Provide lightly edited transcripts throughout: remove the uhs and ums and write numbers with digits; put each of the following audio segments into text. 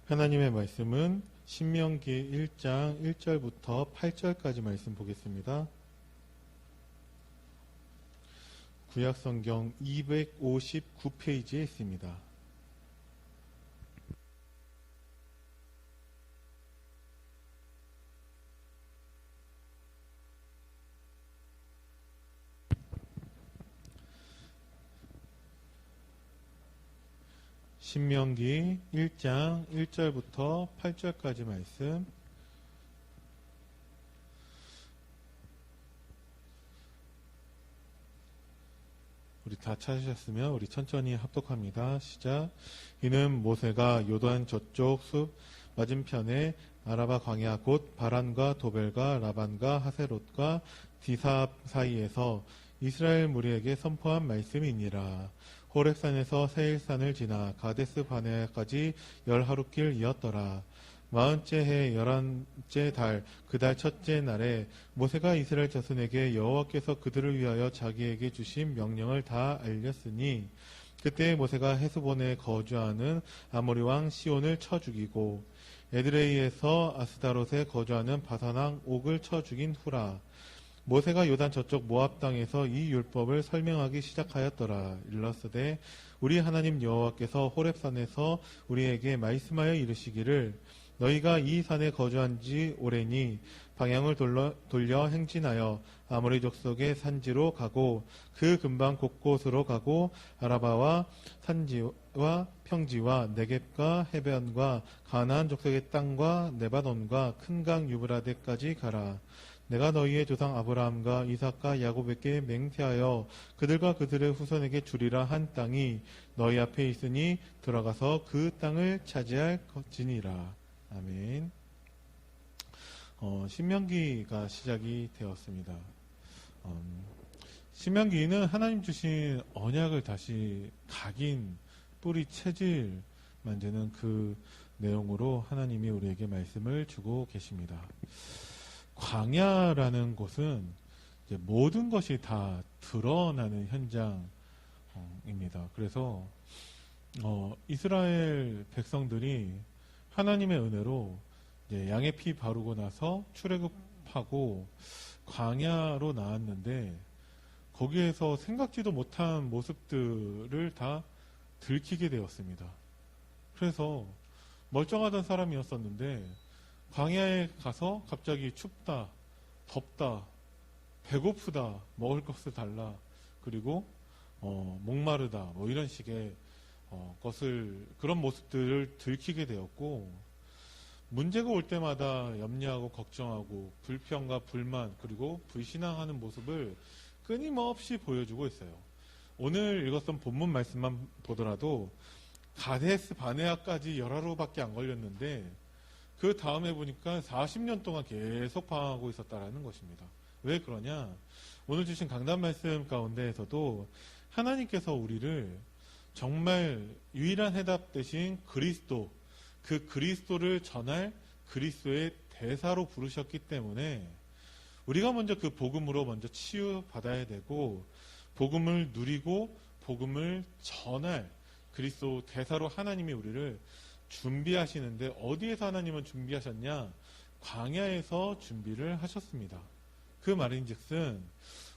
하나님의 말씀은 신명기 1장 1절부터 8절까지 말씀 보겠습니다. 구약성경 259페이지에 있습니다. 신명기 1장 1절부터 8절까지 말씀. 우리 다 찾으셨으면 우리 천천히 합독합니다. 시작. 이는 모세가 요단 저쪽 숲 맞은편에 아라바 광야 곧 바란과 도벨과 라반과 하세롯과 디사 사이에서 이스라엘 무리에게 선포한 말씀이니라. 호렙산에서 세일산을 지나 가데스 바네아까지 10하루길이었더라. 40째 해 11째 달 그 달 첫째 날에 모세가 이스라엘 자손에게 여호와께서 그들을 위하여 자기에게 주신 명령을 다 알렸으니 그때 모세가 헤스본에 거주하는 아모리 왕 시온을 쳐 죽이고 에드레이에서 아스다롯에 거주하는 바산 왕 옥을 쳐 죽인 후라. 모세가 요단 저쪽 모압 땅에서 이 율법을 설명하기 시작하였더라. 일러스되 우리 하나님 여호와께서 호렙산에서 우리에게 말씀하여 이르시기를 너희가 이 산에 거주한 지 오래니 방향을 돌려 행진하여 아모리 족속의 산지로 가고 그 근방 곳곳으로 가고 아라바와 산지와 평지와 네겝과 해변과 가나안 족속의 땅과 네바논과 큰 강 유브라데까지 가라. 내가 너희의 조상 아브라함과 이삭과 야곱에게 맹세하여 그들과 그들의 후손에게 주리라 한 땅이 너희 앞에 있으니 들어가서 그 땅을 차지할 것이니라. 아멘. 신명기가 시작이 되었습니다. 신명기는 하나님 주신 언약을 다시 각인, 뿌리, 체질 만드는 그 내용으로 하나님이 우리에게 말씀을 주고 계십니다. 광야라는 곳은 이제 모든 것이 다 드러나는 현장입니다. 그래서 이스라엘 백성들이 하나님의 은혜로 이제 양의 피 바르고 나서 출애굽하고 광야로 나왔는데 거기에서 생각지도 못한 모습들을 다 들키게 되었습니다. 그래서 멀쩡하던 사람이었었는데 광야에 가서 갑자기 춥다, 덥다, 배고프다, 먹을 것을 달라, 그리고 목마르다, 뭐 이런 식의 그런 모습들을 들키게 되었고, 문제가 올 때마다 염려하고 걱정하고 불평과 불만 그리고 불신앙하는 모습을 끊임없이 보여주고 있어요. 오늘 읽었던 본문 말씀만 보더라도 가데스 바네아까지 열하루밖에 안 걸렸는데 그 다음에 보니까 40년 동안 계속 방황하고 있었다라는 것입니다. 왜 그러냐? 오늘 주신 강단 말씀 가운데에서도 하나님께서 우리를 정말 유일한 해답 대신 그리스도, 그 그리스도를 전할 그리스도의 대사로 부르셨기 때문에 우리가 먼저 그 복음으로 먼저 치유받아야 되고 복음을 누리고 복음을 전할 그리스도 대사로 하나님이 우리를 준비하시는데 어디에서 하나님은 준비하셨냐? 광야에서 준비를 하셨습니다. 그 말인즉슨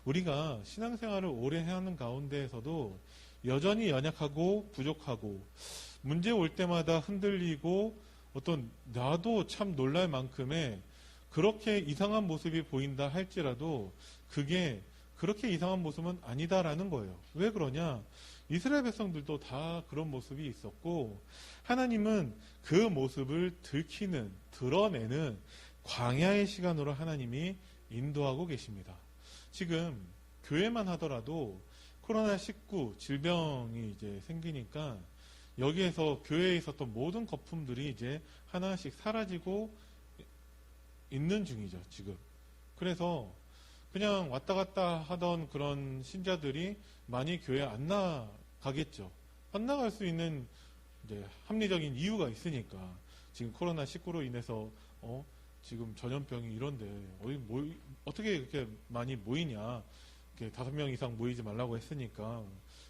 우리가 신앙생활을 오래 하는 가운데에서도 여전히 연약하고 부족하고 문제 올 때마다 흔들리고 나도 참 놀랄 만큼의 그렇게 이상한 모습이 보인다 할지라도 그게 그렇게 이상한 모습은 아니다라는 거예요. 왜 그러냐? 이스라엘 백성들도 다 그런 모습이 있었고 하나님은 그 모습을 드러내는 광야의 시간으로 하나님이 인도하고 계십니다. 지금 교회만 하더라도 코로나19 질병이 이제 생기니까 여기에서 교회에 있었던 모든 거품들이 이제 하나씩 사라지고 있는 중이죠, 지금. 그래서 그냥 왔다 갔다 하던 그런 신자들이 많이 교회 안 나가겠죠. 안 나갈 수 있는 이제 합리적인 이유가 있으니까. 지금 코로나19로 인해서 지금 전염병이 이런데 어떻게 이렇게 많이 모이냐. 이렇게 5명 이상 모이지 말라고 했으니까.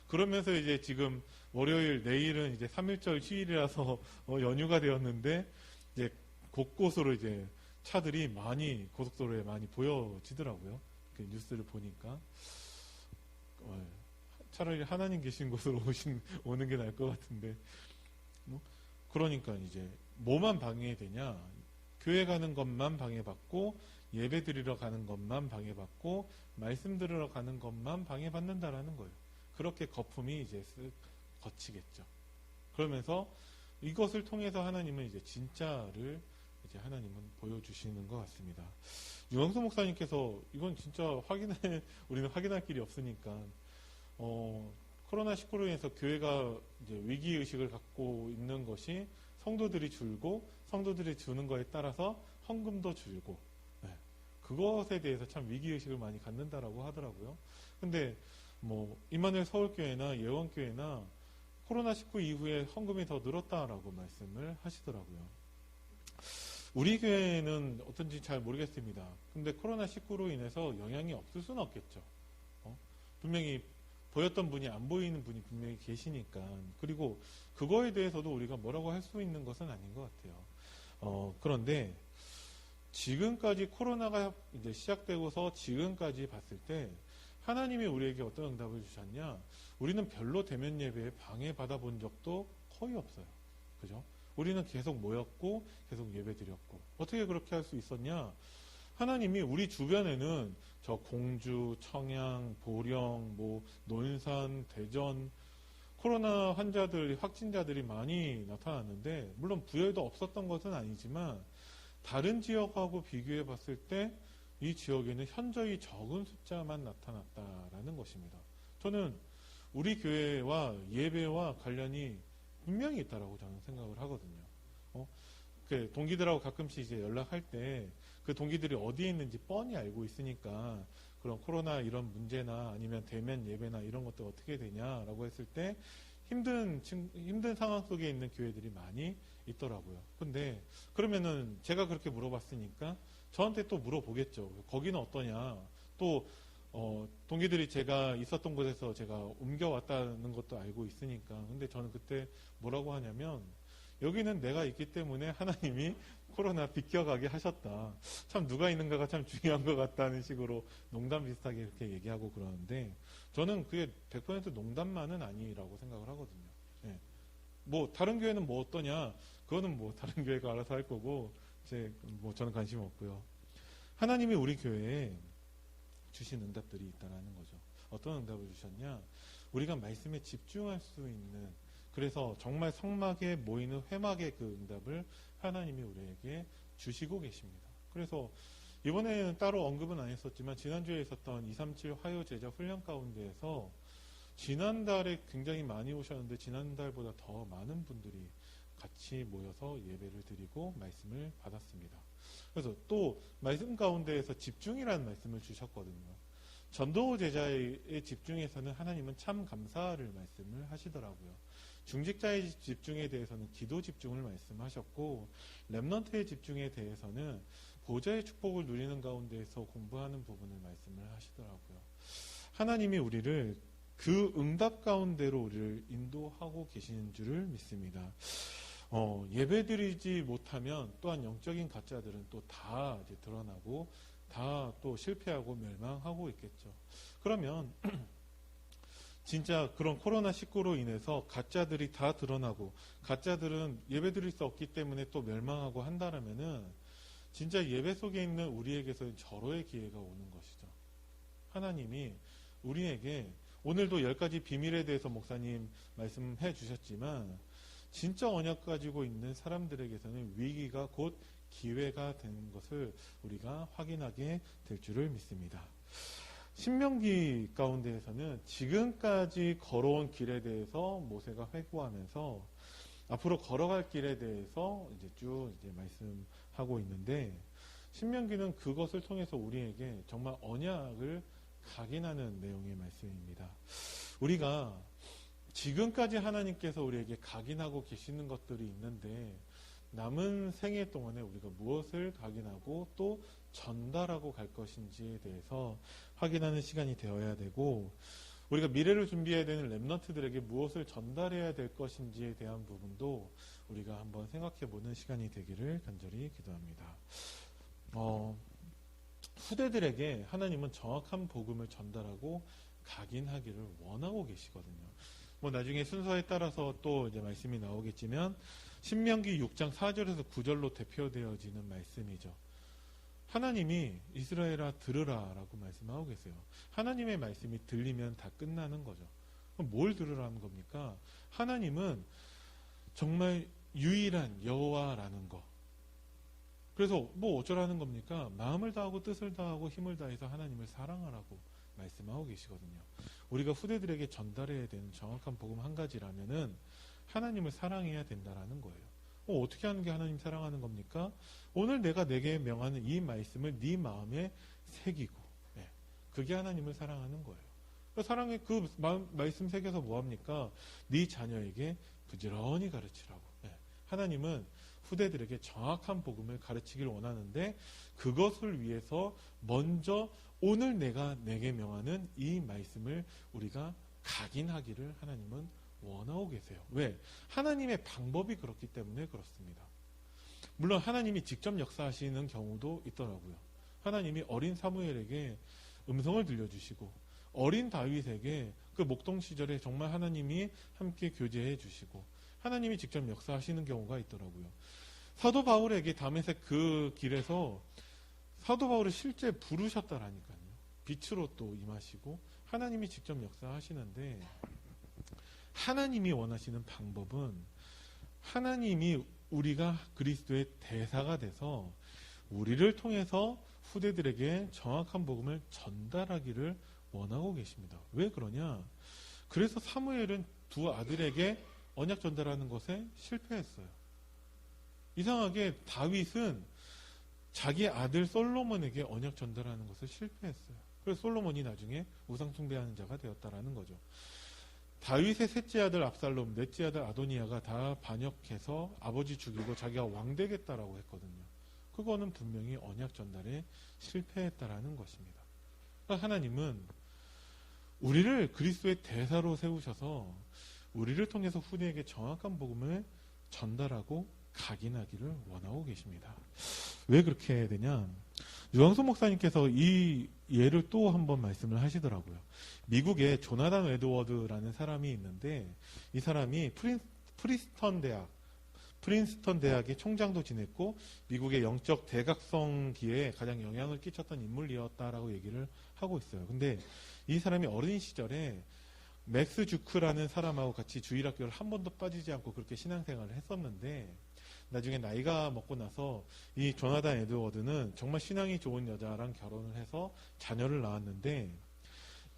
그러면서 이제 지금 월요일, 내일은 이제 3.1절 휴일이라서 연휴가 되었는데 이제 곳곳으로 이제 차들이 많이 고속도로에 많이 보여지더라고요. 그 뉴스를 보니까 차라리 하나님 계신 곳으로 오는 게 나을 것 같은데 그러니까 이제 뭐만 방해되냐? 교회 가는 것만 방해받고 예배 드리러 가는 것만 방해받고 말씀 들으러 가는 것만 방해받는다라는 거예요. 그렇게 거품이 이제 쓱 거치겠죠. 그러면서 이것을 통해서 하나님은 이제 진짜를 이제 하나님은 보여주시는 것 같습니다. 유광수 목사님께서 이건 진짜 우리는 확인할 길이 없으니까 코로나19로 인해서 교회가 이제 위기의식을 갖고 있는 것이 성도들이 줄고 성도들이 주는 거에 따라서 헌금도 줄고 그것에 대해서 참 위기의식을 많이 갖는다라고 하더라고요. 근데 임마누엘 서울교회나 예원교회나 코로나19 이후에 헌금이 더 늘었다라고 말씀을 하시더라고요. 우리 교회는 어떤지 잘 모르겠습니다. 근데 코로나19로 인해서 영향이 없을 수는 없겠죠. 분명히 보였던 분이 안 보이는 분이 분명히 계시니까. 그리고 그거에 대해서도 우리가 뭐라고 할 수 있는 것은 아닌 것 같아요. 그런데 지금까지 코로나가 이제 시작되고서 지금까지 봤을 때 하나님이 우리에게 어떤 응답을 주셨냐? 우리는 별로 대면 예배에 방해받아 본 적도 거의 없어요. 그죠? 우리는 계속 모였고 계속 예배 드렸고 어떻게 그렇게 할 수 있었냐? 하나님이 우리 주변에는 저 공주, 청양, 보령, 논산, 대전 코로나 확진자들이 많이 나타났는데 물론 부여도 없었던 것은 아니지만 다른 지역하고 비교해 봤을 때 이 지역에는 현저히 적은 숫자만 나타났다라는 것입니다. 저는 우리 교회와 예배와 관련이 분명히 있다라고 저는 생각을 하거든요. 동기들하고 가끔씩 이제 연락할 때 그 동기들이 어디에 있는지 뻔히 알고 있으니까 그런 코로나 이런 문제나 아니면 대면 예배나 이런 것들 어떻게 되냐라고 했을 때 힘든 상황 속에 있는 교회들이 많이 있더라고요. 근데 그러면은 제가 그렇게 물어봤으니까 저한테 또 물어보겠죠. 거기는 어떠냐? 또 동기들이 제가 있었던 곳에서 제가 옮겨왔다는 것도 알고 있으니까. 근데 저는 그때 뭐라고 하냐면 여기는 내가 있기 때문에 하나님이 코로나 비껴가게 하셨다. 참 누가 있는가가 참 중요한 것 같다는 식으로 농담 비슷하게 이렇게 얘기하고 그러는데 저는 그게 100% 농담만은 아니라고 생각을 하거든요. 예. 다른 교회는 어떠냐? 그거는 다른 교회가 알아서 할 거고 저는 관심 없고요. 하나님이 우리 교회에 주신 응답들이 있다라는 거죠. 어떤 응답을 주셨냐? 우리가 말씀에 집중할 수 있는 그래서 정말 성막에 모이는 회막의 그 응답을 하나님이 우리에게 주시고 계십니다. 그래서 이번에는 따로 언급은 안 했었지만 지난주에 있었던 237 화요 제자 훈련 가운데에서 지난달에 굉장히 많이 오셨는데 지난달보다 더 많은 분들이 같이 모여서 예배를 드리고 말씀을 받았습니다. 그래서 또 말씀 가운데에서 집중이라는 말씀을 주셨거든요. 전도 제자의 집중에서는 하나님은 참 감사를 말씀을 하시더라고요. 중직자의 집중에 대해서는 기도 집중을 말씀하셨고 렘넌트의 집중에 대해서는 보좌의 축복을 누리는 가운데에서 공부하는 부분을 말씀을 하시더라고요. 하나님이 우리를 그 응답 가운데로 우리를 인도하고 계시는 줄을 믿습니다. 예배드리지 못하면 또한 영적인 가짜들은 또 다 이제 드러나고 다 또 실패하고 멸망하고 있겠죠. 그러면 진짜 그런 코로나19로 인해서 가짜들이 다 드러나고 가짜들은 예배드릴 수 없기 때문에 또 멸망하고 한다라면은 진짜 예배 속에 있는 우리에게서 절호의 기회가 오는 것이죠. 하나님이 우리에게 오늘도 10가지 비밀에 대해서 목사님 말씀해 주셨지만 진짜 언약 가지고 있는 사람들에게서는 위기가 곧 기회가 되는 것을 우리가 확인하게 될 줄을 믿습니다. 신명기 가운데에서는 지금까지 걸어온 길에 대해서 모세가 회고하면서 앞으로 걸어갈 길에 대해서 이제 쭉 이제 말씀하고 있는데 신명기는 그것을 통해서 우리에게 정말 언약을 각인하는 내용의 말씀입니다. 우리가 지금까지 하나님께서 우리에게 각인하고 계시는 것들이 있는데 남은 생애 동안에 우리가 무엇을 각인하고 또 전달하고 갈 것인지에 대해서 확인하는 시간이 되어야 되고 우리가 미래를 준비해야 되는 렘넌트들에게 무엇을 전달해야 될 것인지에 대한 부분도 우리가 한번 생각해보는 시간이 되기를 간절히 기도합니다. 후대들에게 하나님은 정확한 복음을 전달하고 각인하기를 원하고 계시거든요. 나중에 순서에 따라서 또 이제 말씀이 나오겠지만 신명기 6장 4절에서 9절로 대표되어지는 말씀이죠. 하나님이 이스라엘아 들으라 라고 말씀하고 계세요. 하나님의 말씀이 들리면 다 끝나는 거죠. 그럼 뭘 들으라는 겁니까? 하나님은 정말 유일한 여호와라는 거. 그래서 어쩌라는 겁니까? 마음을 다하고 뜻을 다하고 힘을 다해서 하나님을 사랑하라고 말씀하고 계시거든요. 우리가 후대들에게 전달해야 되는 정확한 복음 한 가지라면은 하나님을 사랑해야 된다라는 거예요. 어떻게 하는 게 하나님 사랑하는 겁니까? 오늘 내가 내게 명하는 이 말씀을 네 마음에 새기고, 그게 하나님을 사랑하는 거예요. 사랑의 그 말씀 새겨서 뭐합니까? 네 자녀에게 부지런히 가르치라고. 하나님은 후대들에게 정확한 복음을 가르치길 원하는데 그것을 위해서 먼저 오늘 내가 내게 명하는 이 말씀을 우리가 각인하기를 하나님은 원하고 계세요. 왜? 하나님의 방법이 그렇기 때문에 그렇습니다. 물론 하나님이 직접 역사하시는 경우도 있더라고요. 하나님이 어린 사무엘에게 음성을 들려주시고 어린 다윗에게 그 목동 시절에 정말 하나님이 함께 교제해 주시고 하나님이 직접 역사하시는 경우가 있더라고요. 사도 바울에게 다메섹 그 길에서 사도 바울을 실제 부르셨다라니까요. 빛으로 또 임하시고 하나님이 직접 역사하시는데 하나님이 원하시는 방법은 하나님이 우리가 그리스도의 대사가 돼서 우리를 통해서 후대들에게 정확한 복음을 전달하기를 원하고 계십니다. 왜 그러냐? 그래서 사무엘은 두 아들에게 언약 전달하는 것에 실패했어요. 이상하게 다윗은 자기 아들 솔로몬에게 언약 전달하는 것을 실패했어요. 그래서 솔로몬이 나중에 우상 숭배하는 자가 되었다라는 거죠. 다윗의 셋째 아들 압살롬, 넷째 아들 아도니아가 다 반역해서 아버지 죽이고 자기가 왕 되겠다라고 했거든요. 그거는 분명히 언약 전달에 실패했다라는 것입니다. 그러니까 하나님은 우리를 그리스도의 대사로 세우셔서 우리를 통해서 후대에게 정확한 복음을 전달하고 각인하기를 원하고 계십니다. 왜 그렇게 해야 되냐? 유광수 목사님께서 이 예를 또 한번 말씀을 하시더라고요. 미국에 조나단 에드워드라는 사람이 있는데 이 사람이 프린스턴 대학의 총장도 지냈고 미국의 영적 대각성기에 가장 영향을 끼쳤던 인물이었다라고 얘기를 하고 있어요. 근데 이 사람이 어린 시절에 맥스 주크라는 사람하고 같이 주일학교를 한 번도 빠지지 않고 그렇게 신앙생활을 했었는데 나중에 나이가 먹고 나서 이 조나단 에드워드는 정말 신앙이 좋은 여자랑 결혼을 해서 자녀를 낳았는데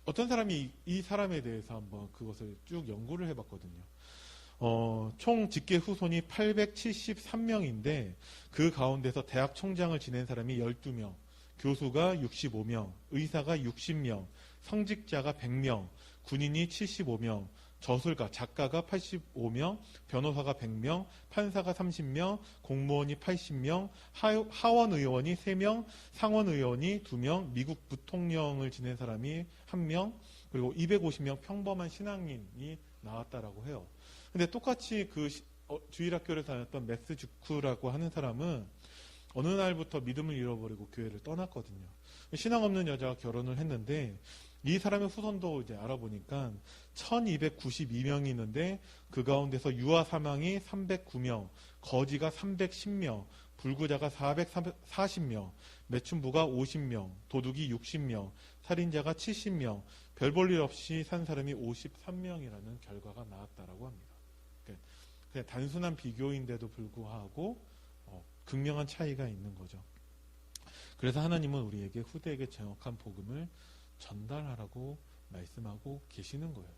어떤 사람이 이 사람에 대해서 한번 그것을 쭉 연구를 해봤거든요. 총 직계 후손이 873명인데 그 가운데서 대학 총장을 지낸 사람이 12명, 교수가 65명, 의사가 60명, 성직자가 100명, 군인이 75명, 저술가, 작가가 85명, 변호사가 100명, 판사가 30명, 공무원이 80명, 하원의원이 3명, 상원의원이 2명, 미국 부통령을 지낸 사람이 1명, 그리고 250명 평범한 신앙인이 나왔다라고 해요. 근데 똑같이 그 주일학교를 다녔던 맥스 주크라고 하는 사람은 어느 날부터 믿음을 잃어버리고 교회를 떠났거든요. 신앙 없는 여자와 결혼을 했는데 이 사람의 후손도 이제 알아보니까 1292명이 있는데 그 가운데서 유아 사망이 309명, 거지가 310명, 불구자가 440명, 매춘부가 50명, 도둑이 60명, 살인자가 70명, 별 볼 일 없이 산 사람이 53명이라는 결과가 나왔다라고 합니다. 그냥 단순한 비교인데도 불구하고 극명한 차이가 있는 거죠. 그래서 하나님은 우리에게 후대에게 정확한 복음을 전달하라고 말씀하고 계시는 거예요.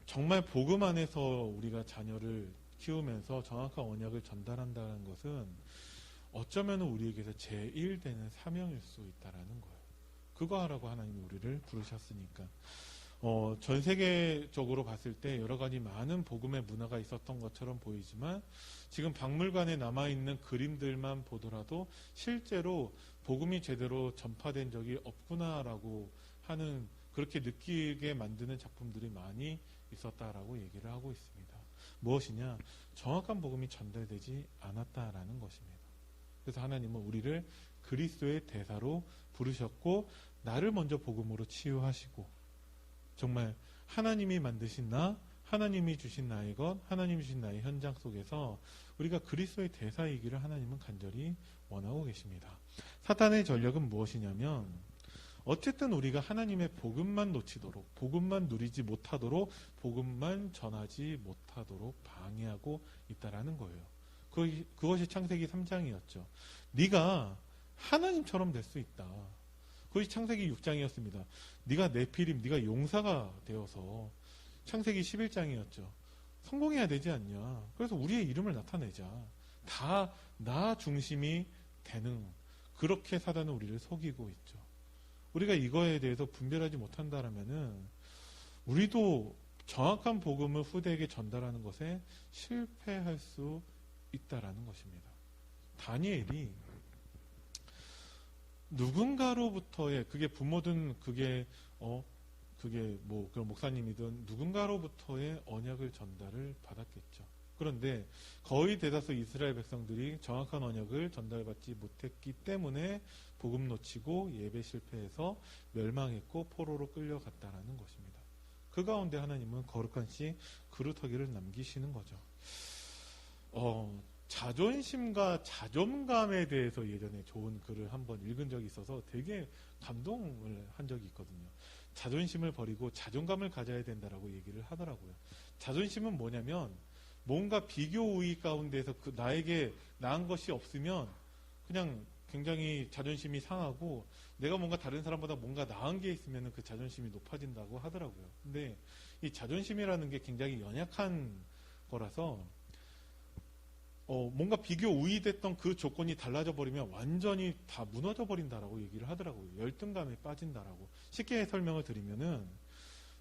정말 복음 안에서 우리가 자녀를 키우면서 정확한 언약을 전달한다는 것은 어쩌면 우리에게서 제1되는 사명일 수 있다라는 거예요. 그거 하라고 하나님이 우리를 부르셨으니까. 전 세계적으로 봤을 때 여러 가지 많은 복음의 문화가 있었던 것처럼 보이지만 지금 박물관에 남아있는 그림들만 보더라도 실제로 복음이 제대로 전파된 적이 없구나라고 하는 그렇게 느끼게 만드는 작품들이 많이 있었다라고 얘기를 하고 있습니다. 무엇이냐? 정확한 복음이 전달되지 않았다라는 것입니다. 그래서 하나님은 우리를 그리스도의 대사로 부르셨고 나를 먼저 복음으로 치유하시고 정말 하나님이 만드신 나, 하나님이 주신 나의 것, 하나님이 주신 나의 현장 속에서 우리가 그리스도의 대사이기를 하나님은 간절히 원하고 계십니다. 사탄의 전략은 무엇이냐면 어쨌든 우리가 하나님의 복음만 놓치도록, 복음만 누리지 못하도록, 복음만 전하지 못하도록 방해하고 있다라는 거예요. 그것이 창세기 3장이었죠. 네가 하나님처럼 될 수 있다. 그것이 창세기 6장이었습니다. 네가 네피림, 네가 용사가 되어서 창세기 11장이었죠. 성공해야 되지 않냐. 그래서 우리의 이름을 나타내자. 다 나 중심이 되는, 그렇게 사단은 우리를 속이고 있죠. 우리가 이거에 대해서 분별하지 못한다라면은 우리도 정확한 복음을 후대에게 전달하는 것에 실패할 수 있다라는 것입니다. 다니엘이 누군가로부터의, 그게 부모든 그게 뭐 그런 목사님이든 누군가로부터의 언약을 전달을 받았겠죠. 그런데 거의 대다수 이스라엘 백성들이 정확한 언약을 전달받지 못했기 때문에 복음 놓치고 예배 실패해서 멸망했고 포로로 끌려갔다라는 것입니다. 그 가운데 하나님은 거룩한 씨 그루터기를 남기시는 거죠. 자존심과 자존감에 대해서 예전에 좋은 글을 한번 읽은 적이 있어서 되게 감동을 한 적이 있거든요. 자존심을 버리고 자존감을 가져야 된다라고 얘기를 하더라고요. 자존심은 뭐냐면 뭔가 비교 우위 가운데서 나에게 나은 것이 없으면 그냥 굉장히 자존심이 상하고 내가 뭔가 다른 사람보다 뭔가 나은 게 있으면 그 자존심이 높아진다고 하더라고요. 근데 이 자존심이라는 게 굉장히 연약한 거라서 뭔가 비교 우위됐던 그 조건이 달라져 버리면 완전히 다 무너져 버린다라고 얘기를 하더라고요. 열등감에 빠진다라고. 쉽게 설명을 드리면은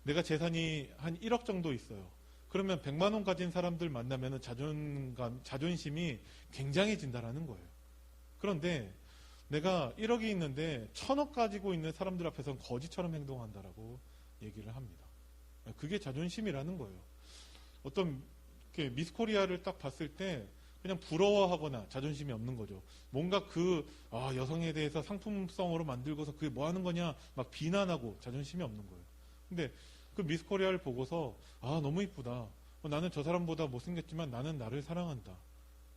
내가 재산이 한 1억 정도 있어요. 그러면 100만 원 가진 사람들 만나면은 자존심이 굉장해진다라는 거예요. 그런데 내가 1억이 있는데 1000억 가지고 있는 사람들 앞에서는 거지처럼 행동한다라고 얘기를 합니다. 그게 자존심이라는 거예요. 어떤 미스 코리아를 딱 봤을 때 그냥 부러워하거나 자존심이 없는 거죠. 뭔가 여성에 대해서 상품성으로 만들고서 그게 뭐 하는 거냐 막 비난하고 자존심이 없는 거예요. 근데 그 미스 코리아를 보고서 너무 이쁘다. 나는 저 사람보다 못생겼지만 나는 나를 사랑한다.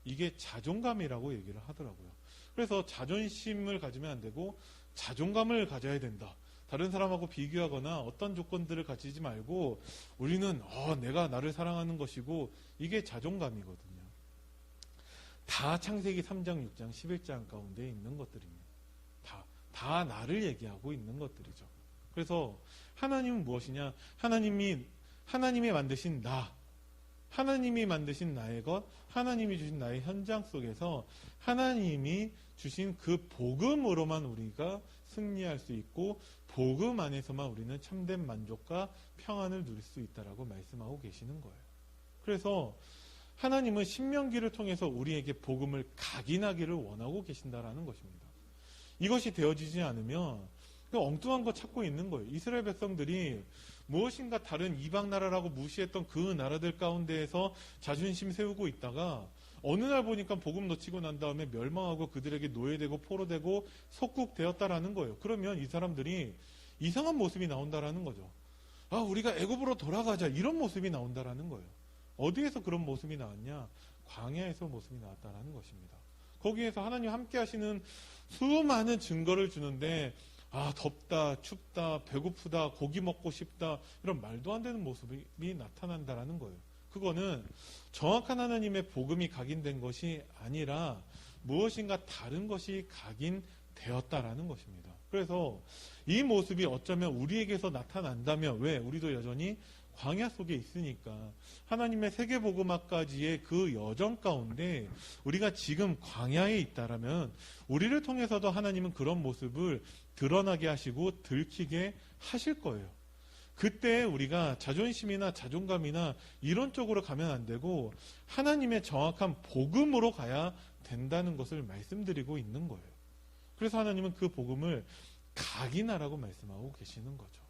이게 자존감이라고 얘기를 하더라고요. 그래서 자존심을 가지면 안 되고 자존감을 가져야 된다. 다른 사람하고 비교하거나 어떤 조건들을 가지지 말고 우리는 내가 나를 사랑하는 것이고 이게 자존감이거든요. 다 창세기 3장, 6장, 11장 가운데 있는 것들입니다. 다 나를 얘기하고 있는 것들이죠. 그래서 하나님은 무엇이냐? 하나님이 만드신 나, 하나님이 만드신 나의 것, 하나님이 주신 나의 현장 속에서 하나님이 주신 그 복음으로만 우리가 승리할 수 있고 복음 안에서만 우리는 참된 만족과 평안을 누릴 수 있다라고 말씀하고 계시는 거예요. 그래서 하나님은 신명기를 통해서 우리에게 복음을 각인하기를 원하고 계신다라는 것입니다. 이것이 되어지지 않으면 엉뚱한 거 찾고 있는 거예요. 이스라엘 백성들이 무엇인가 다른 이방 나라라고 무시했던 그 나라들 가운데에서 자존심 세우고 있다가 어느 날 보니까 복음 놓치고 난 다음에 멸망하고 그들에게 노예되고 포로되고 속국되었다라는 거예요. 그러면 이 사람들이 이상한 모습이 나온다라는 거죠. 우리가 애굽으로 돌아가자 이런 모습이 나온다라는 거예요. 어디에서 그런 모습이 나왔냐? 광야에서 모습이 나왔다라는 것입니다. 거기에서 하나님 함께 하시는 수많은 증거를 주는데 덥다, 춥다, 배고프다, 고기 먹고 싶다 이런 말도 안 되는 모습이 나타난다라는 거예요. 그거는 정확한 하나님의 복음이 각인된 것이 아니라 무엇인가 다른 것이 각인되었다라는 것입니다. 그래서 이 모습이 어쩌면 우리에게서 나타난다면 왜? 우리도 여전히 광야 속에 있으니까 하나님의 세계복음화까지의 그 여정 가운데 우리가 지금 광야에 있다라면 우리를 통해서도 하나님은 그런 모습을 드러나게 하시고 들키게 하실 거예요. 그때 우리가 자존심이나 자존감이나 이런 쪽으로 가면 안 되고 하나님의 정확한 복음으로 가야 된다는 것을 말씀드리고 있는 거예요. 그래서 하나님은 그 복음을 각인하라고 말씀하고 계시는 거죠.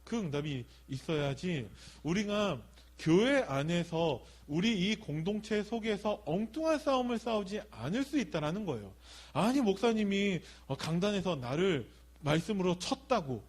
그 응답이 있어야지 우리가 교회 안에서 우리 이 공동체 속에서 엉뚱한 싸움을 싸우지 않을 수 있다는 거예요. 아니 목사님이 강단에서 나를 말씀으로 쳤다고.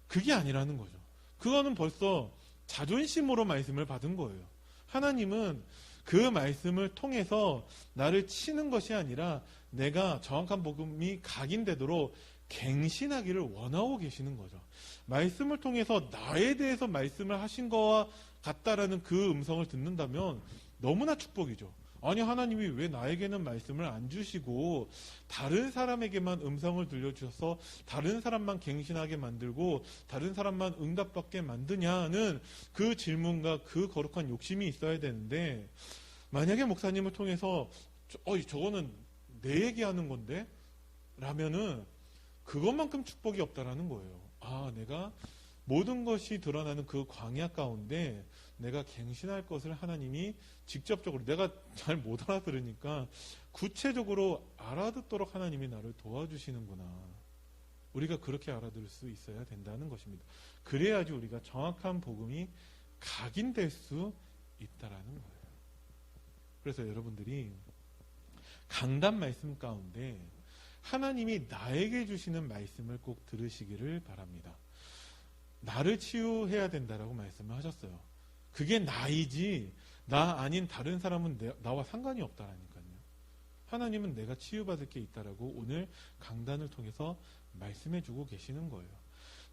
그게 아니라는 거죠. 그거는 벌써 자존심으로 말씀을 받은 거예요. 하나님은 그 말씀을 통해서 나를 치는 것이 아니라 내가 정확한 복음이 각인되도록 갱신하기를 원하고 계시는 거죠. 말씀을 통해서 나에 대해서 말씀을 하신 거와 같다라는 그 음성을 듣는다면 너무나 축복이죠. 아니 하나님이 왜 나에게는 말씀을 안 주시고 다른 사람에게만 음성을 들려주셔서 다른 사람만 갱신하게 만들고 다른 사람만 응답받게 만드냐는 그 질문과 그 거룩한 욕심이 있어야 되는데, 만약에 목사님을 통해서 저거는 내 얘기하는 건데 라면은 그것만큼 축복이 없다라는 거예요. 내가 모든 것이 드러나는 그 광야 가운데 내가 갱신할 것을 하나님이 직접적으로, 내가 잘 못 알아들으니까 구체적으로 알아듣도록 하나님이 나를 도와주시는구나. 우리가 그렇게 알아들을 수 있어야 된다는 것입니다. 그래야지 우리가 정확한 복음이 각인될 수 있다라는 거예요. 그래서 여러분들이 강단 말씀 가운데 하나님이 나에게 주시는 말씀을 꼭 들으시기를 바랍니다. 나를 치유해야 된다라고 말씀을 하셨어요. 그게 나이지 나 아닌 다른 사람은 나와 상관이 없다라니까요. 하나님은 내가 치유받을 게 있다라고 오늘 강단을 통해서 말씀해주고 계시는 거예요.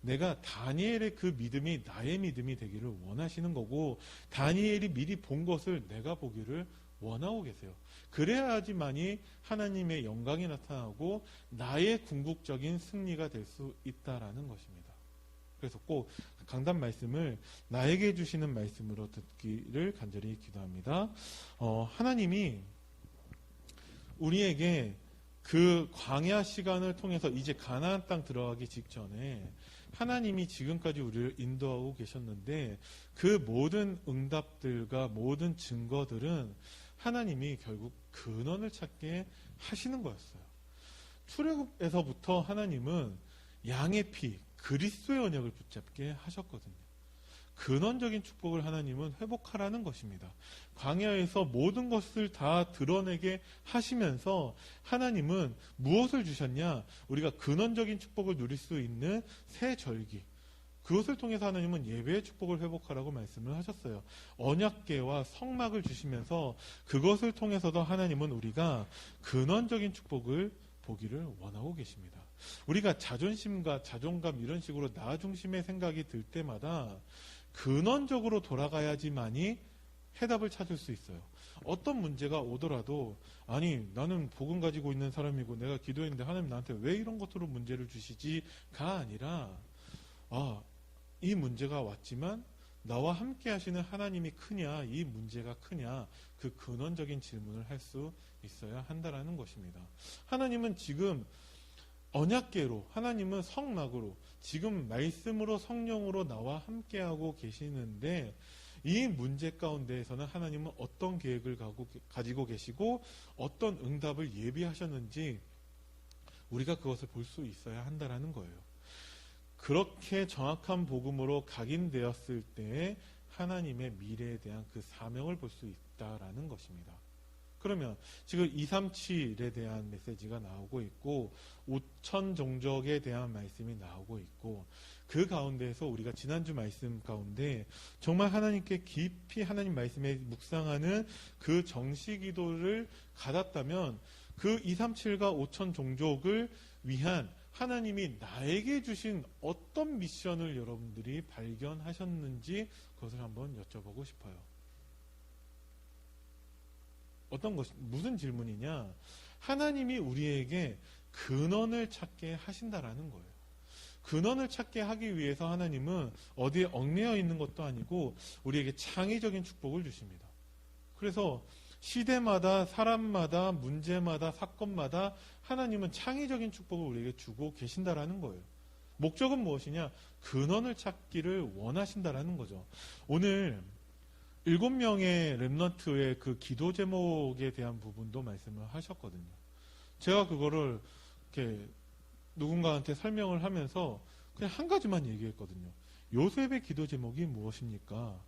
내가 다니엘의 그 믿음이 나의 믿음이 되기를 원하시는 거고, 다니엘이 미리 본 것을 내가 보기를 원하고 계세요. 그래야지만이 하나님의 영광이 나타나고 나의 궁극적인 승리가 될 수 있다라는 것입니다. 그래서 꼭 강단 말씀을 나에게 주시는 말씀으로 듣기를 간절히 기도합니다. 하나님이 우리에게 그 광야 시간을 통해서 이제 가나안 땅 들어가기 직전에 하나님이 지금까지 우리를 인도하고 계셨는데, 그 모든 응답들과 모든 증거들은 하나님이 결국 근원을 찾게 하시는 거였어요. 출애굽에서부터 하나님은 양의 피, 그리스도의 언약을 붙잡게 하셨거든요. 근원적인 축복을 하나님은 회복하라는 것입니다. 광야에서 모든 것을 다 드러내게 하시면서 하나님은 무엇을 주셨냐? 우리가 근원적인 축복을 누릴 수 있는 새 절기, 그것을 통해서 하나님은 예배의 축복을 회복하라고 말씀을 하셨어요. 언약궤와 성막을 주시면서 그것을 통해서도 하나님은 우리가 근원적인 축복을 보기를 원하고 계십니다. 우리가 자존심과 자존감 이런 식으로 나 중심의 생각이 들 때마다 근원적으로 돌아가야지만이 해답을 찾을 수 있어요. 어떤 문제가 오더라도 아니 나는 복음 가지고 있는 사람이고 내가 기도했는데 하나님 나한테 왜 이런 것으로 문제를 주시지가 아니라 이 문제가 왔지만 나와 함께 하시는 하나님이 크냐, 이 문제가 크냐, 그 근원적인 질문을 할 수 있어야 한다라는 것입니다. 하나님은 지금 언약궤로, 하나님은 성막으로, 지금 말씀으로 성령으로 나와 함께하고 계시는데, 이 문제 가운데에서는 하나님은 어떤 계획을 가지고 계시고 어떤 응답을 예비하셨는지 우리가 그것을 볼 수 있어야 한다라는 거예요. 그렇게 정확한 복음으로 각인되었을 때 하나님의 미래에 대한 그 사명을 볼 수 있다라는 것입니다. 그러면 지금 237에 대한 메시지가 나오고 있고 5천 종족에 대한 말씀이 나오고 있고, 그 가운데에서 우리가 지난주 말씀 가운데 정말 하나님께 깊이 하나님 말씀에 묵상하는 그 정시기도를 가졌다면 그 237과 5천 종족을 위한 하나님이 나에게 주신 어떤 미션을 여러분들이 발견하셨는지 그것을 한번 여쭤보고 싶어요. 무슨 질문이냐? 하나님이 우리에게 근원을 찾게 하신다라는 거예요. 근원을 찾게 하기 위해서 하나님은 어디에 얽매여 있는 것도 아니고 우리에게 창의적인 축복을 주십니다. 그래서 시대마다 사람마다 문제마다 사건마다 하나님은 창의적인 축복을 우리에게 주고 계신다라는 거예요. 목적은 무엇이냐? 근원을 찾기를 원하신다라는 거죠. 오늘 7명의 렘넌트의 그 기도 제목에 대한 부분도 말씀을 하셨거든요. 제가 그거를 이렇게 누군가한테 설명을 하면서 그냥 한 가지만 얘기했거든요. 요셉의 기도 제목이 무엇입니까?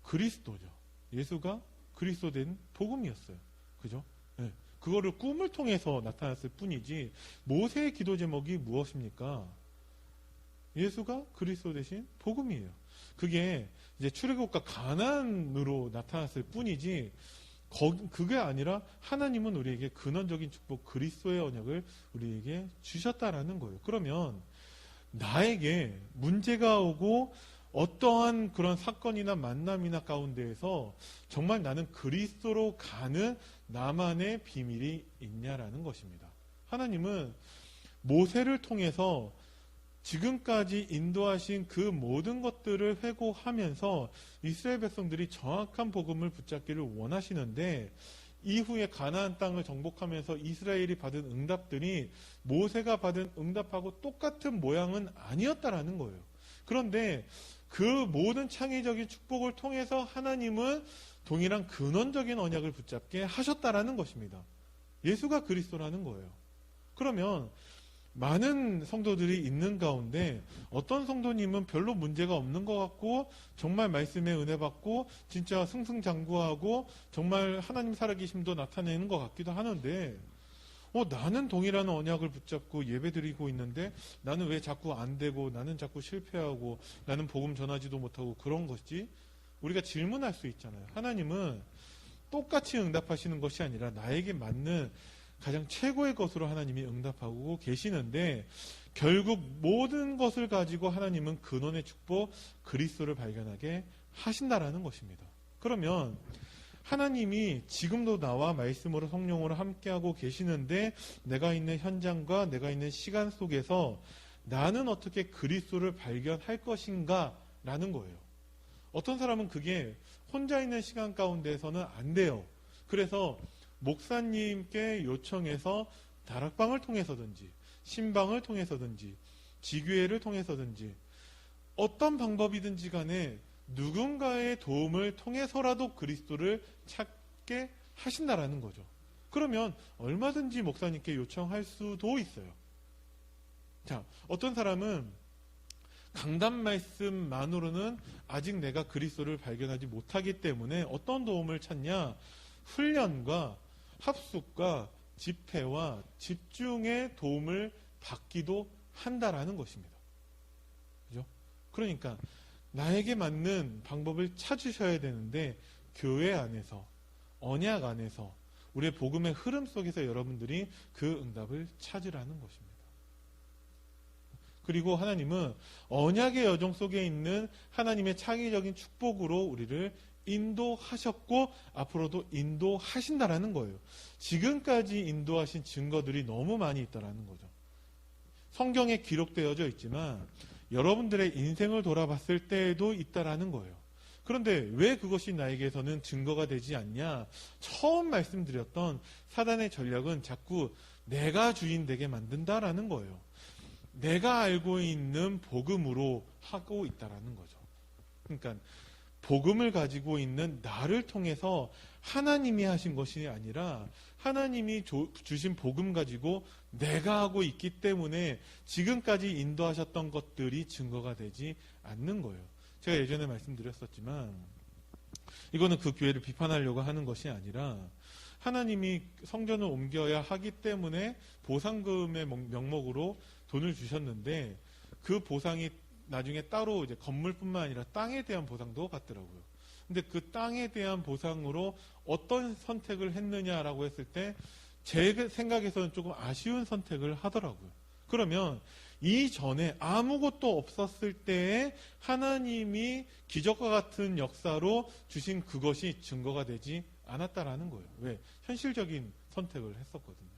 그리스도죠. 예수가 그리스도 된 복음이었어요. 그죠? 네. 그거를 꿈을 통해서 나타났을 뿐이지, 모세의 기도 제목이 무엇입니까? 예수가 그리스도 되신 복음이에요. 그게 이제 출애굽과 가나안으로 나타났을 뿐이지, 그게 아니라 하나님은 우리에게 근원적인 축복 그리스도의 언약을 우리에게 주셨다라는 거예요. 그러면 나에게 문제가 오고 어떠한 그런 사건이나 만남이나 가운데에서 정말 나는 그리스도로 가는 나만의 비밀이 있냐라는 것입니다. 하나님은 모세를 통해서 지금까지 인도하신 그 모든 것들을 회고하면서 이스라엘 백성들이 정확한 복음을 붙잡기를 원하시는데, 이후에 가나안 땅을 정복하면서 이스라엘이 받은 응답들이 모세가 받은 응답하고 똑같은 모양은 아니었다라는 거예요. 그런데 그 모든 창의적인 축복을 통해서 하나님은 동일한 근원적인 언약을 붙잡게 하셨다라는 것입니다. 예수가 그리스도라는 거예요. 그러면 많은 성도들이 있는 가운데 어떤 성도님은 별로 문제가 없는 것 같고 정말 말씀에 은혜 받고 진짜 승승장구하고 정말 하나님 살아계심도 나타내는 것 같기도 하는데, 나는 동일한 언약을 붙잡고 예배드리고 있는데 나는 왜 자꾸 안 되고 나는 자꾸 실패하고 나는 복음 전하지도 못하고 그런 것이, 우리가 질문할 수 있잖아요. 하나님은 똑같이 응답하시는 것이 아니라 나에게 맞는 가장 최고의 것으로 하나님이 응답하고 계시는데, 결국 모든 것을 가지고 하나님은 근원의 축복 그리스도를 발견하게 하신다라는 것입니다. 그러면 하나님이 지금도 나와 말씀으로 성령으로 함께하고 계시는데, 내가 있는 현장과 내가 있는 시간 속에서 나는 어떻게 그리스도를 발견할 것인가 라는 거예요. 어떤 사람은 그게 혼자 있는 시간 가운데서는 안 돼요. 그래서 목사님께 요청해서 다락방을 통해서든지 신방을 통해서든지 지교회를 통해서든지 어떤 방법이든지 간에 누군가의 도움을 통해서라도 그리스도를 찾게 하신다라는 거죠. 그러면 얼마든지 목사님께 요청할 수도 있어요. 자, 어떤 사람은 강단 말씀만으로는 아직 내가 그리스도를 발견하지 못하기 때문에 어떤 도움을 찾냐? 훈련과 합숙과 집회와 집중의 도움을 받기도 한다라는 것입니다. 그죠? 그러니까 나에게 맞는 방법을 찾으셔야 되는데, 교회 안에서, 언약 안에서, 우리의 복음의 흐름 속에서 여러분들이 그 응답을 찾으라는 것입니다. 그리고 하나님은 언약의 여정 속에 있는 하나님의 창의적인 축복으로 우리를 인도하셨고 앞으로도 인도하신다라는 거예요. 지금까지 인도하신 증거들이 너무 많이 있다라는 거죠. 성경에 기록되어져 있지만 여러분들의 인생을 돌아봤을 때에도 있다라는 거예요. 그런데 왜 그것이 나에게서는 증거가 되지 않냐? 처음 말씀드렸던 사단의 전략은 자꾸 내가 주인 되게 만든다라는 거예요. 내가 알고 있는 복음으로 하고 있다라는 거죠. 그러니까 복음을 가지고 있는 나를 통해서 하나님이 하신 것이 아니라 하나님이 주신 복음 가지고 내가 하고 있기 때문에 지금까지 인도하셨던 것들이 증거가 되지 않는 거예요. 제가 예전에 말씀드렸었지만 이거는 그 교회를 비판하려고 하는 것이 아니라 하나님이 성전을 옮겨야 하기 때문에 보상금의 명목으로 돈을 주셨는데 그 보상이 나중에 따로 이제 건물뿐만 아니라 땅에 대한 보상도 받더라고요. 근데 그 땅에 대한 보상으로 어떤 선택을 했느냐라고 했을 때 제 생각에서는 조금 아쉬운 선택을 하더라고요. 그러면 이전에 아무것도 없었을 때에 하나님이 기적과 같은 역사로 주신 그것이 증거가 되지 않았다라는 거예요. 왜? 현실적인 선택을 했었거든요.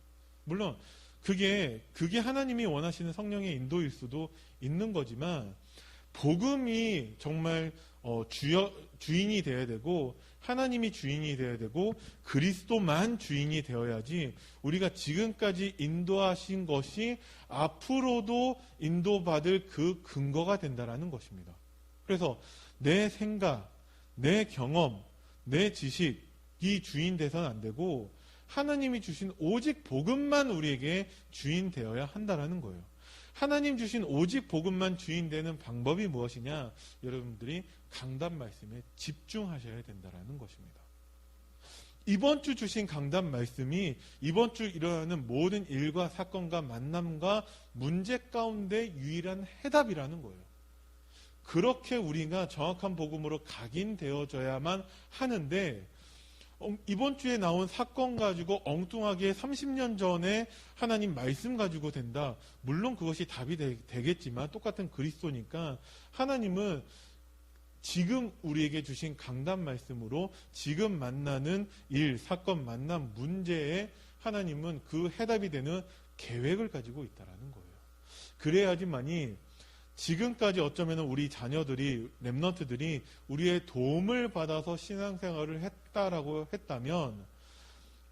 물론 그게 하나님이 원하시는 성령의 인도일 수도 있는 거지만 복음이 정말 주인이 되어야 되고 하나님이 주인이 되어야 되고 그리스도만 주인이 되어야지 우리가 지금까지 인도하신 것이 앞으로도 인도받을 그 근거가 된다라는 것입니다. 그래서 내 생각, 내 경험, 내 지식이 주인 돼서는 안 되고 하나님이 주신 오직 복음만 우리에게 주인 되어야 한다라는 거예요. 하나님 주신 오직 복음만 주인 되는 방법이 무엇이냐? 여러분들이 강단 말씀에 집중하셔야 된다는 것입니다. 이번 주 주신 강단 말씀이 이번 주 일어나는 모든 일과 사건과 만남과 문제 가운데 유일한 해답이라는 거예요. 그렇게 우리가 정확한 복음으로 각인되어져야만 하는데, 이번 주에 나온 사건 가지고 엉뚱하게 30년 전에 하나님 말씀 가지고 된다. 물론 그것이 답이 되겠지만 똑같은 그리스도니까 하나님은 지금 우리에게 주신 강단 말씀으로 지금 만나는 일, 사건, 만남, 문제에 하나님은 그 해답이 되는 계획을 가지고 있다는 거예요. 그래야지만이 지금까지 어쩌면 우리 자녀들이, 렘넌트들이 우리의 도움을 받아서 신앙생활을 했다라고 했다면,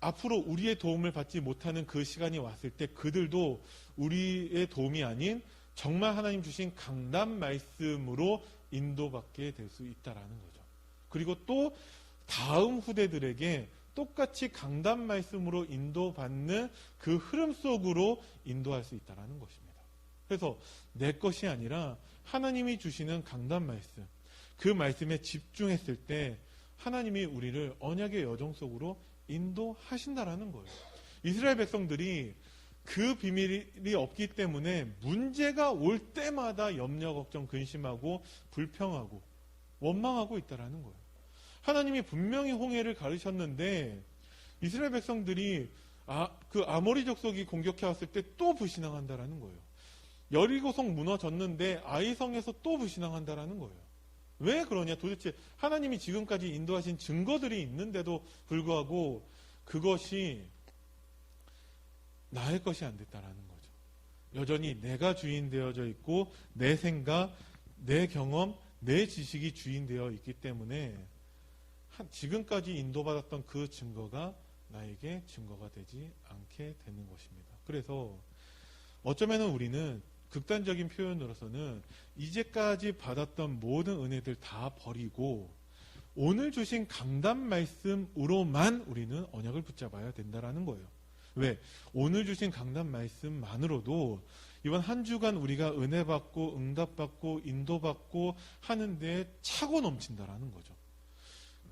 앞으로 우리의 도움을 받지 못하는 그 시간이 왔을 때 그들도 우리의 도움이 아닌 정말 하나님 주신 강단 말씀으로 인도받게 될 수 있다라는 거죠. 그리고 또 다음 후대들에게 똑같이 강단 말씀으로 인도받는 그 흐름 속으로 인도할 수 있다라는 것입니다. 그래서 내 것이 아니라 하나님이 주시는 강단 말씀, 그 말씀에 집중했을 때 하나님이 우리를 언약의 여정 속으로 인도하신다라는 거예요. 이스라엘 백성들이 그 비밀이 없기 때문에 문제가 올 때마다 염려, 걱정, 근심하고 불평하고 원망하고 있다라는 거예요. 하나님이 분명히 홍해를 가르셨는데 이스라엘 백성들이 그 아모리 족속이 공격해 왔을 때 또 불신앙한다라는 거예요. 여리고성 무너졌는데 아이성에서 또 불신앙한다라는 거예요. 왜 그러냐? 도대체 하나님이 지금까지 인도하신 증거들이 있는데도 불구하고 그것이 나의 것이 안 됐다라는 거죠. 여전히 내가 주인 되어져 있고 내 생각, 내 경험, 내 지식이 주인 되어 있기 때문에 지금까지 인도받았던 그 증거가 나에게 증거가 되지 않게 되는 것입니다. 그래서 어쩌면 우리는 극단적인 표현으로서는 이제까지 받았던 모든 은혜들 다 버리고 오늘 주신 강단 말씀으로만 우리는 언약을 붙잡아야 된다라는 거예요. 왜? 오늘 주신 강단 말씀만으로도 이번 한 주간 우리가 은혜 받고 응답받고 인도받고 하는데 차고 넘친다라는 거죠.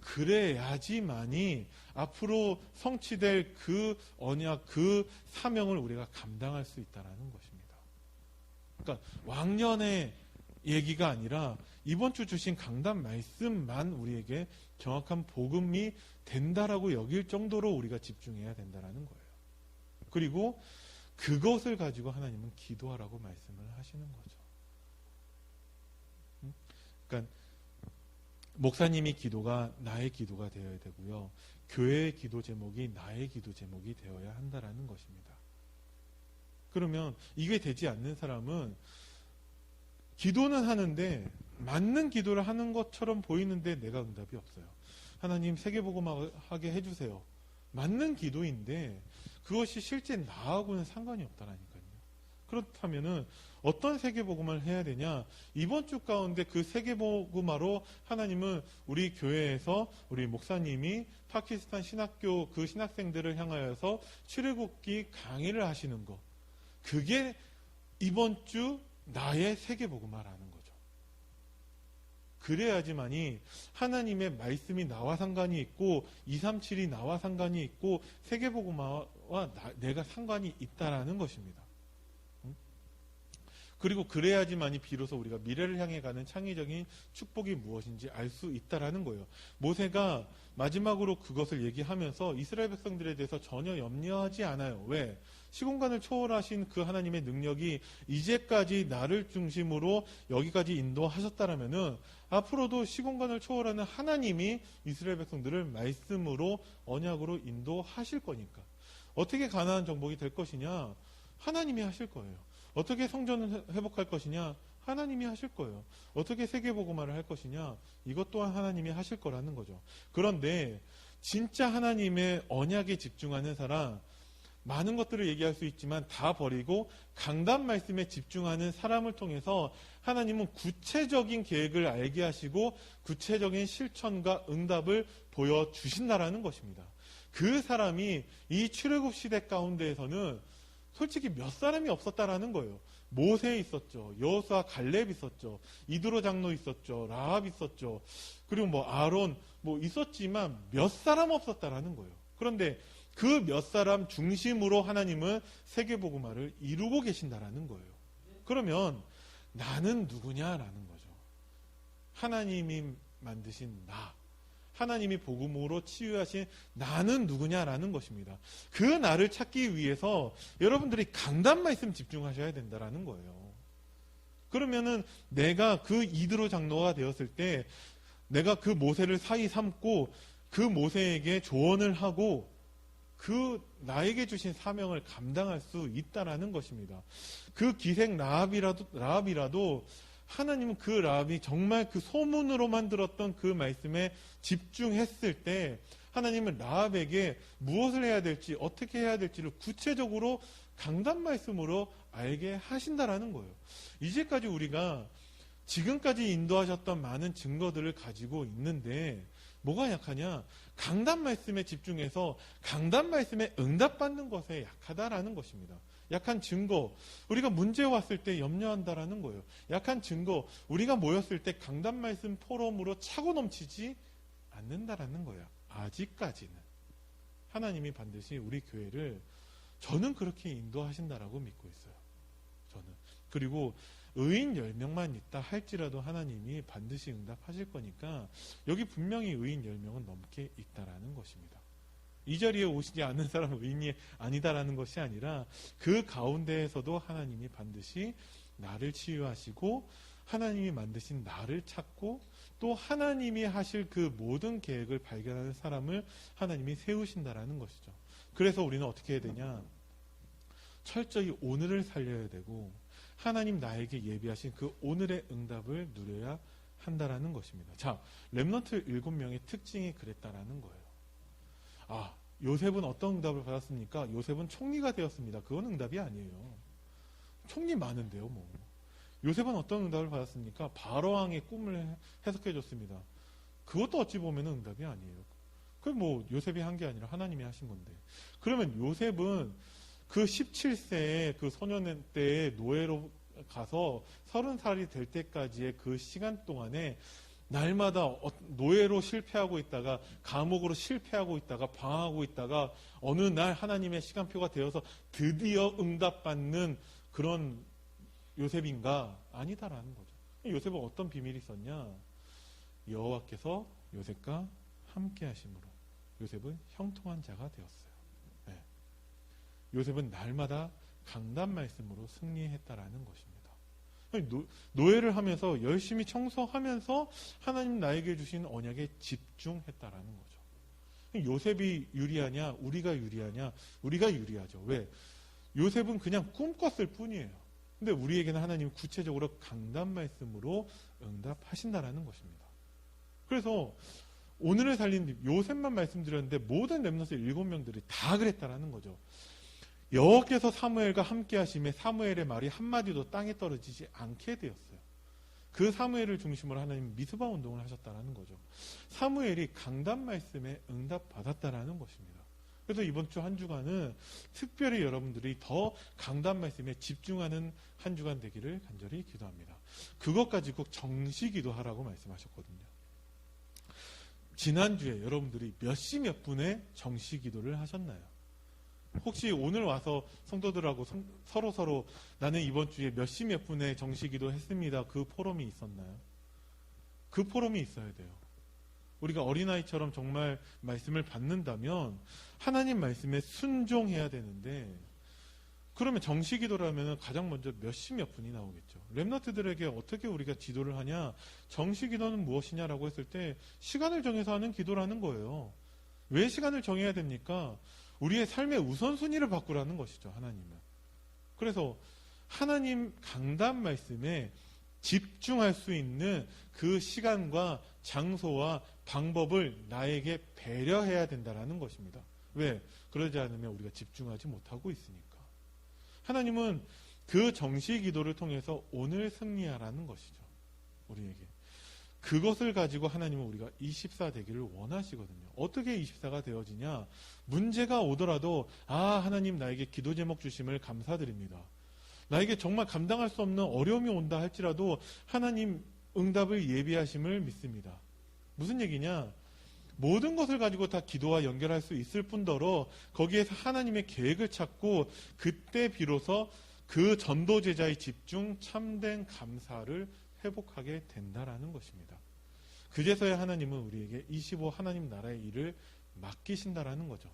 그래야지만이 앞으로 성취될 그 언약, 그 사명을 우리가 감당할 수 있다라는 것입니다. 그러니까 왕년의 얘기가 아니라 이번 주 주신 강단 말씀만 우리에게 정확한 복음이 된다라고 여길 정도로 우리가 집중해야 된다라는 거예요. 그리고 그것을 가지고 하나님은 기도하라고 말씀을 하시는 거죠. 그러니까 목사님이 기도가 나의 기도가 되어야 되고요. 교회의 기도 제목이 나의 기도 제목이 되어야 한다라는 것입니다. 그러면 이게 되지 않는 사람은 기도는 하는데 맞는 기도를 하는 것처럼 보이는데 내가 응답이 없어요. 하나님 세계복음하게 해주세요. 맞는 기도인데 그것이 실제 나하고는 상관이 없다라니까요. 그렇다면은 어떤 세계복음을 해야 되냐? 이번 주 가운데 그 세계복음화로 하나님은 우리 교회에서 우리 목사님이 파키스탄 신학교 그 신학생들을 향하여서 출애굽기 강의를 하시는 것. 그게 이번 주 나의 세계복음화라는 거죠. 그래야지만이 하나님의 말씀이 나와 상관이 있고 237이 나와 상관이 있고 세계복음화와 내가 상관이 있다라는 것입니다. 그리고 그래야지만이 비로소 우리가 미래를 향해 가는 창의적인 축복이 무엇인지 알 수 있다라는 거예요. 모세가 마지막으로 그것을 얘기하면서 이스라엘 백성들에 대해서 전혀 염려하지 않아요. 왜? 시공간을 초월하신 그 하나님의 능력이 이제까지 나를 중심으로 여기까지 인도하셨다라면은 앞으로도 시공간을 초월하는 하나님이 이스라엘 백성들을 말씀으로 언약으로 인도하실 거니까. 어떻게 가나안 정복이 될 것이냐? 하나님이 하실 거예요. 어떻게 성전을 회복할 것이냐? 하나님이 하실 거예요. 어떻게 세계복음화를 할 것이냐? 이것 또한 하나님이 하실 거라는 거죠. 그런데 진짜 하나님의 언약에 집중하는 사람, 많은 것들을 얘기할 수 있지만 다 버리고 강단 말씀에 집중하는 사람을 통해서 하나님은 구체적인 계획을 알게 하시고 구체적인 실천과 응답을 보여주신다라는 것입니다. 그 사람이 이 출애굽 시대 가운데에서는 솔직히 몇 사람이 없었다라는 거예요. 모세 있었죠. 여호수아 갈렙 있었죠. 이드로 장로 있었죠. 라합 있었죠. 그리고 뭐 아론 뭐 있었지만 몇 사람 없었다라는 거예요. 그런데 그 몇 사람 중심으로 하나님은 세계복음화를 이루고 계신다라는 거예요. 그러면 나는 누구냐라는 거죠. 하나님이 만드신 나, 하나님이 복음으로 치유하신 나는 누구냐라는 것입니다. 그 나를 찾기 위해서 여러분들이 강단 말씀 집중하셔야 된다라는 거예요. 그러면은 내가 그 이드로 장로가 되었을 때 내가 그 모세를 사이 삼고 그 모세에게 조언을 하고 그 나에게 주신 사명을 감당할 수 있다라는 것입니다. 그 기생 라합이라도 하나님은 그 라합이 정말 그 소문으로만 들었던 그 말씀에 집중했을 때 하나님은 라합에게 무엇을 해야 될지 어떻게 해야 될지를 구체적으로 강단 말씀으로 알게 하신다라는 거예요. 이제까지 우리가 지금까지 인도하셨던 많은 증거들을 가지고 있는데 뭐가 약하냐? 강단 말씀에 집중해서 강단 말씀에 응답받는 것에 약하다라는 것입니다. 약한 증거, 우리가 문제 왔을 때 염려한다라는 거예요. 약한 증거, 우리가 모였을 때 강단 말씀 포럼으로 차고 넘치지 않는다라는 거예요. 아직까지는. 하나님이 반드시 우리 교회를 저는 그렇게 인도하신다라고 믿고 있어요. 저는. 그리고 의인 10명만 있다 할지라도 하나님이 반드시 응답하실 거니까 여기 분명히 의인 10명은 넘게 있다라는 것입니다. 이 자리에 오시지 않는 사람은 의인이 아니다라는 것이 아니라 그 가운데에서도 하나님이 반드시 나를 치유하시고 하나님이 만드신 나를 찾고 또 하나님이 하실 그 모든 계획을 발견하는 사람을 하나님이 세우신다라는 것이죠. 그래서 우리는 어떻게 해야 되냐? 철저히 오늘을 살려야 되고 하나님 나에게 예비하신 그 오늘의 응답을 누려야 한다라는 것입니다. 자, 렘넌트 7명의 특징이 그랬다라는 거예요. 아, 요셉은 어떤 응답을 받았습니까? 요셉은 총리가 되었습니다. 그건 응답이 아니에요. 총리 많은데요, 뭐. 요셉은 어떤 응답을 받았습니까? 바로왕의 꿈을 해석해 줬습니다. 그것도 어찌 보면 응답이 아니에요. 그게 뭐 요셉이 한 게 아니라 하나님이 하신 건데. 그러면 요셉은 그 17세의 그 소년 때의 노예로 가서 30살이 될 때까지의 그 시간 동안에 날마다 노예로 실패하고 있다가 감옥으로 실패하고 있다가 방황하고 있다가 어느 날 하나님의 시간표가 되어서 드디어 응답받는 그런 요셉인가? 아니다라는 거죠. 요셉은 어떤 비밀이 있었냐? 여호와께서 요셉과 함께 하심으로 요셉은 형통한 자가 되었어요. 네. 요셉은 날마다 강단 말씀으로 승리했다라는 것입니다. 노예를 하면서 열심히 청소하면서 하나님 나에게 주신 언약에 집중했다라는 거죠. 요셉이 유리하냐? 우리가 유리하냐? 우리가 유리하죠. 왜? 요셉은 그냥 꿈꿨을 뿐이에요. 근데 우리에게는 하나님이 구체적으로 강단 말씀으로 응답하신다라는 것입니다. 그래서 오늘을 살린 요셉만 말씀드렸는데 모든 렘넌트 7명들이 다 그랬다라는 거죠. 여호와께서 사무엘과 함께 하심에 사무엘의 말이 한마디도 땅에 떨어지지 않게 되었어요. 그 사무엘을 중심으로 하나님 미스바 운동을 하셨다라는 거죠. 사무엘이 강단 말씀에 응답받았다라는 것입니다. 그래서 이번 주 한 주간은 특별히 여러분들이 더 강단 말씀에 집중하는 한 주간 되기를 간절히 기도합니다. 그것 가지고 정시 기도하라고 말씀하셨거든요. 지난주에 여러분들이 몇 시 몇 분에 정시 기도를 하셨나요? 혹시 오늘 와서 성도들하고 서로 나는 이번 주에 몇 시 몇 분에 정시 기도 했습니다. 그 포럼이 있었나요? 그 포럼이 있어야 돼요. 우리가 어린아이처럼 정말 말씀을 받는다면 하나님 말씀에 순종해야 되는데 그러면 정시 기도라면 가장 먼저 몇 시 몇 분이 나오겠죠. 렘넌트들에게 어떻게 우리가 지도를 하냐? 정시 기도는 무엇이냐라고 했을 때 시간을 정해서 하는 기도라는 거예요. 왜 시간을 정해야 됩니까? 우리의 삶의 우선순위를 바꾸라는 것이죠. 하나님은. 그래서 하나님 강단 말씀에 집중할 수 있는 그 시간과 장소와 방법을 나에게 배려해야 된다는 것입니다. 왜? 그러지 않으면 우리가 집중하지 못하고 있으니까. 하나님은 그 정시 기도를 통해서 오늘 승리하라는 것이죠. 우리에게. 그것을 가지고 하나님은 우리가 24 되기를 원하시거든요. 어떻게 24가 되어지냐? 문제가 오더라도 하나님 나에게 기도 제목 주심을 감사드립니다. 나에게 정말 감당할 수 없는 어려움이 온다 할지라도 하나님 응답을 예비하심을 믿습니다. 무슨 얘기냐? 모든 것을 가지고 다 기도와 연결할 수 있을 뿐더러 거기에서 하나님의 계획을 찾고 그때 비로소 그 전도 제자의 집중, 참된 감사를 회복하게 된다라는 것입니다. 그제서야 하나님은 우리에게 25 하나님 나라의 일을 맡기신다라는 거죠.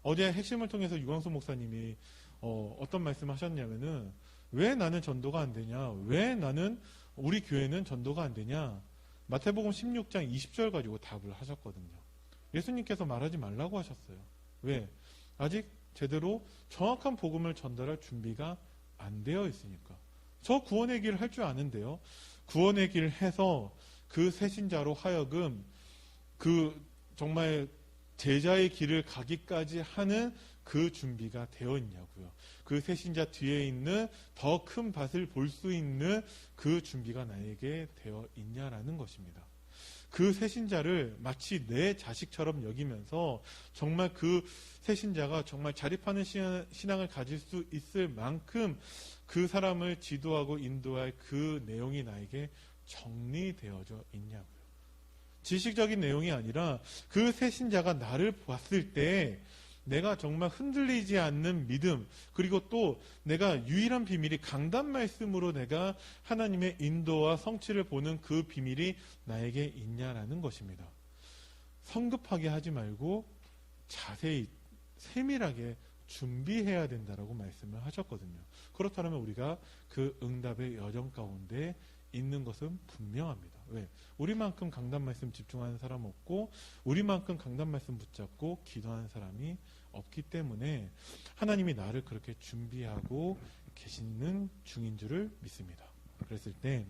어제 핵심을 통해서 유광수 목사님이 어떤 말씀을 하셨냐면은 왜 나는 전도가 안 되냐? 왜 나는 우리 교회는 전도가 안 되냐? 마태복음 16장 20절 가지고 답을 하셨거든요. 예수님께서 말하지 말라고 하셨어요. 왜? 아직 제대로 정확한 복음을 전달할 준비가 안 되어 있으니까. 저 구원의 길을 할 줄 아는데요. 구원의 길을 해서 그 새신자로 하여금 그 정말 제자의 길을 가기까지 하는 그 준비가 되어 있냐고요. 그 새신자 뒤에 있는 더 큰 밭을 볼 수 있는 그 준비가 나에게 되어 있냐라는 것입니다. 그 새신자를 마치 내 자식처럼 여기면서 정말 그 새신자가 정말 자립하는 신앙을 가질 수 있을 만큼 그 사람을 지도하고 인도할 그 내용이 나에게 정리되어져 있냐고요. 지식적인 내용이 아니라 그 새신자가 나를 봤을 때 내가 정말 흔들리지 않는 믿음, 그리고 또 내가 유일한 비밀이 강단 말씀으로 내가 하나님의 인도와 성취를 보는 그 비밀이 나에게 있냐라는 것입니다. 성급하게 하지 말고 자세히 세밀하게 준비해야 된다라고 말씀을 하셨거든요. 그렇다면 우리가 그 응답의 여정 가운데 있는 것은 분명합니다. 왜? 우리만큼 강단 말씀 집중하는 사람 없고 우리만큼 강단 말씀 붙잡고 기도하는 사람이 없기 때문에 하나님이 나를 그렇게 준비하고 계시는 중인 줄을 믿습니다. 그랬을 때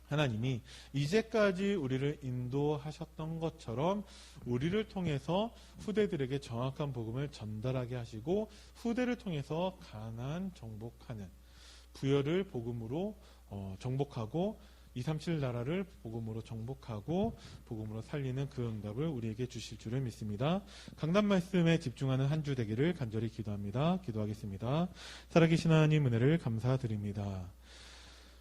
하나님이 이제까지 우리를 인도하셨던 것처럼 우리를 통해서 후대들에게 정확한 복음을 전달하게 하시고 후대를 통해서 가나안 정복하는 부여를 복음으로 정복하고 237 나라를 복음으로 정복하고 복음으로 살리는 그 응답을 우리에게 주실 줄을 믿습니다. 강단 말씀에 집중하는 한 주 되기를 간절히 기도합니다. 기도하겠습니다. 살아계신 하나님 은혜를 감사드립니다.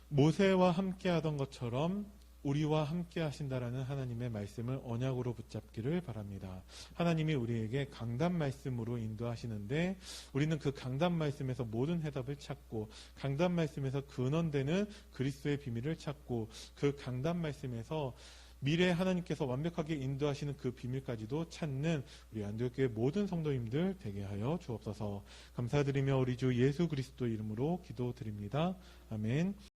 모세와 함께 하던 것처럼 우리와 함께 하신다라는 하나님의 말씀을 언약으로 붙잡기를 바랍니다. 하나님이 우리에게 강단 말씀으로 인도하시는데 우리는 그 강단 말씀에서 모든 해답을 찾고 강단 말씀에서 근원되는 그리스도의 비밀을 찾고 그 강단 말씀에서 미래에 하나님께서 완벽하게 인도하시는 그 비밀까지도 찾는 우리 안디옥교회 모든 성도님들 되게 하여 주옵소서. 감사드리며 우리 주 예수 그리스도 이름으로 기도드립니다. 아멘.